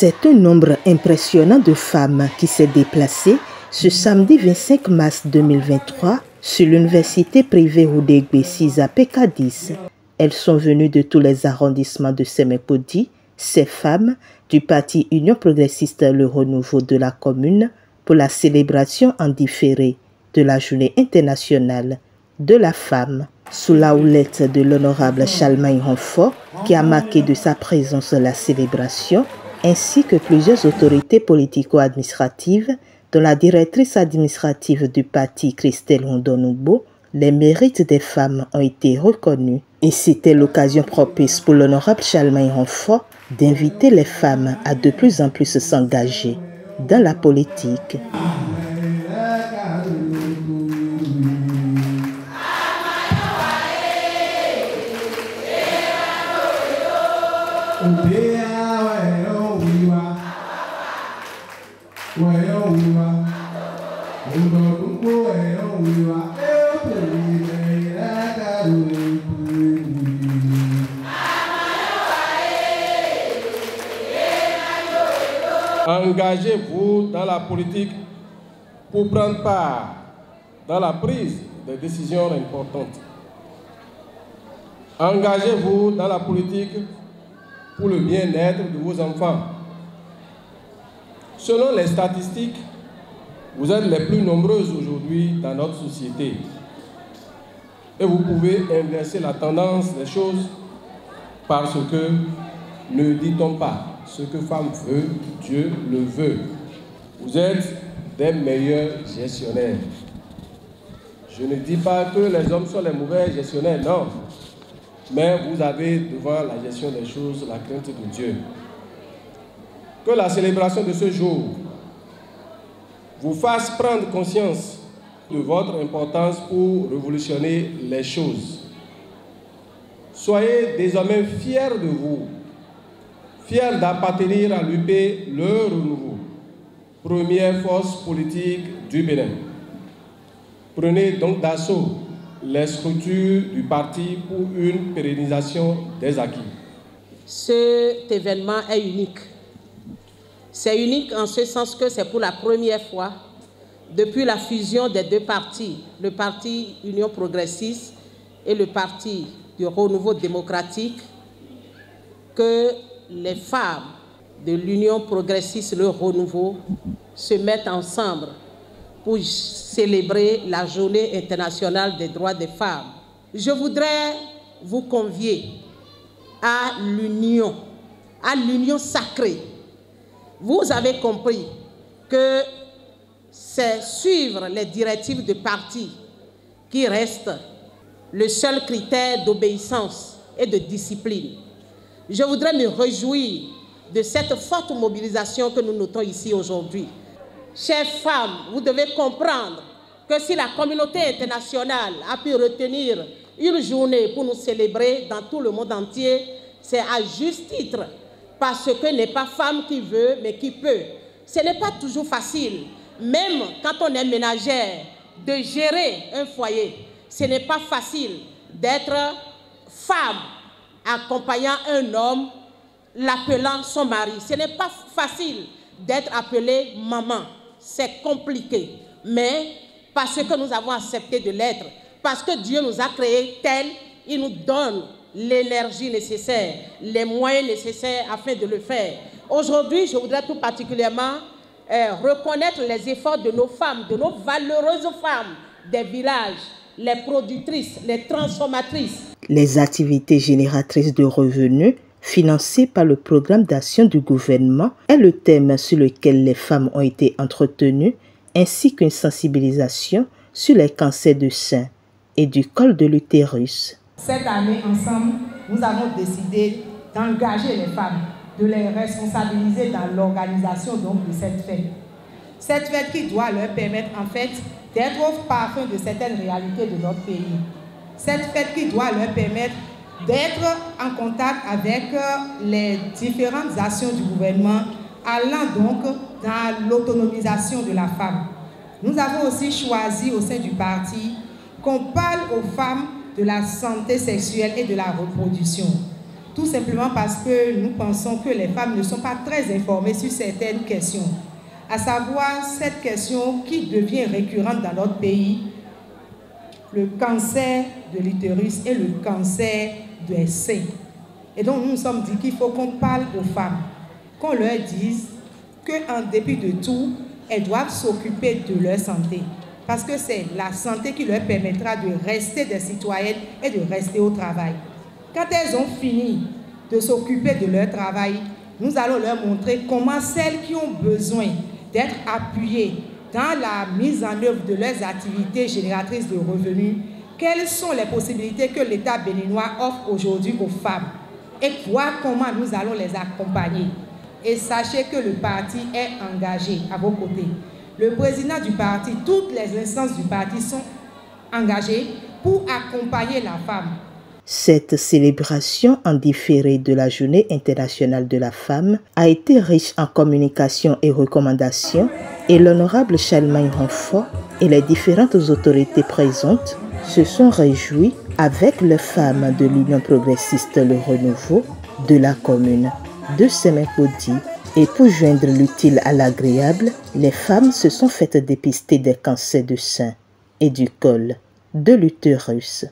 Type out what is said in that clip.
C'est un nombre impressionnant de femmes qui s'est déplacé ce samedi 25 mars 2023 sur l'université privée Oudégbé Siza PK10. Elles sont venues de tous les arrondissements de Sémépodi, ces femmes du parti Union progressiste Le Renouveau de la commune pour la célébration en différé de la journée internationale de la femme. Sous la houlette de l'honorable Charlemagne Ronfort, qui a marqué de sa présence la célébration, ainsi que plusieurs autorités politico-administratives, dont la directrice administrative du parti Christelle Hondonoubo, les mérites des femmes ont été reconnus. Et c'était l'occasion propice pour l'honorable Charlemagne Ronfort d'inviter les femmes à de plus en plus s'engager dans la politique. Engagez-vous dans la politique pour prendre part dans la prise de décisions importantes. Engagez-vous dans la politique pour le bien-être de vos enfants. Selon les statistiques, vous êtes les plus nombreuses aujourd'hui dans notre société. Et vous pouvez inverser la tendance des choses parce que, ne dit-on pas, ce que femme veut, Dieu le veut. Vous êtes des meilleurs gestionnaires. Je ne dis pas que les hommes sont les mauvais gestionnaires, non. Mais vous avez devant la gestion des choses la crainte de Dieu. Que la célébration de ce jour vous fasse prendre conscience de votre importance pour révolutionner les choses. Soyez désormais fiers de vous, fiers d'appartenir à l'UP Le Renouveau, première force politique du Bénin. Prenez donc d'assaut les structures du parti pour une pérennisation des acquis. Cet événement est unique. C'est unique en ce sens que c'est pour la première fois, depuis la fusion des deux partis, le parti Union progressiste et le parti du Renouveau démocratique, que les femmes de l'Union progressiste, le Renouveau, se mettent ensemble pour célébrer la journée internationale des droits des femmes. Je voudrais vous convier à l'union sacrée. Vous avez compris que c'est suivre les directives de parti qui reste le seul critère d'obéissance et de discipline. Je voudrais me réjouir de cette forte mobilisation que nous notons ici aujourd'hui. Chères femmes, vous devez comprendre que si la communauté internationale a pu retenir une journée pour nous célébrer dans tout le monde entier, c'est à juste titre, parce que n'est pas femme qui veut, mais qui peut. Ce n'est pas toujours facile, même quand on est ménagère, de gérer un foyer. Ce n'est pas facile d'être femme accompagnant un homme, l'appelant son mari. Ce n'est pas facile d'être appelée maman. C'est compliqué. Mais parce que nous avons accepté de l'être, parce que Dieu nous a créés tels, il nous donne l'énergie nécessaire, les moyens nécessaires afin de le faire. Aujourd'hui, je voudrais tout particulièrement reconnaître les efforts de nos femmes, de nos valeureuses femmes des villages, les productrices, les transformatrices. Les activités génératrices de revenus financées par le programme d'action du gouvernement est le thème sur lequel les femmes ont été entretenues, ainsi qu'une sensibilisation sur les cancers du sein et du col de l'utérus. Cette année, ensemble, nous avons décidé d'engager les femmes, de les responsabiliser dans l'organisation de cette fête. Cette fête qui doit leur permettre en fait d'être au parfum de certaines réalités de notre pays. Cette fête qui doit leur permettre d'être en contact avec les différentes actions du gouvernement, allant donc dans l'autonomisation de la femme. Nous avons aussi choisi au sein du parti qu'on parle aux femmes de la santé sexuelle et de la reproduction. tout simplement parce que nous pensons que les femmes ne sont pas très informées sur certaines questions, à savoir cette question qui devient récurrente dans notre pays, le cancer de l'utérus et le cancer des seins. Et donc nous nous sommes dit qu'il faut qu'on parle aux femmes, qu'on leur dise qu'en dépit de tout, elles doivent s'occuper de leur santé. Parce que c'est la santé qui leur permettra de rester des citoyennes et de rester au travail. Quand elles ont fini de s'occuper de leur travail, nous allons leur montrer comment celles qui ont besoin d'être appuyées dans la mise en œuvre de leurs activités génératrices de revenus, quelles sont les possibilités que l'État béninois offre aujourd'hui aux femmes et voir comment nous allons les accompagner. Et sachez que le parti est engagé à vos côtés. Le président du parti, toutes les instances du parti sont engagées pour accompagner la femme. Cette célébration en différé de la Journée internationale de la femme a été riche en communication et recommandations et l'honorable Charlemagne Ronfort et les différentes autorités présentes se sont réjouis avec les femmes de l'Union progressiste Le Renouveau de la commune de Sémékodi. Et pour joindre l'utile à l'agréable, les femmes se sont faites dépister des cancers du sein et du col de l'utérus.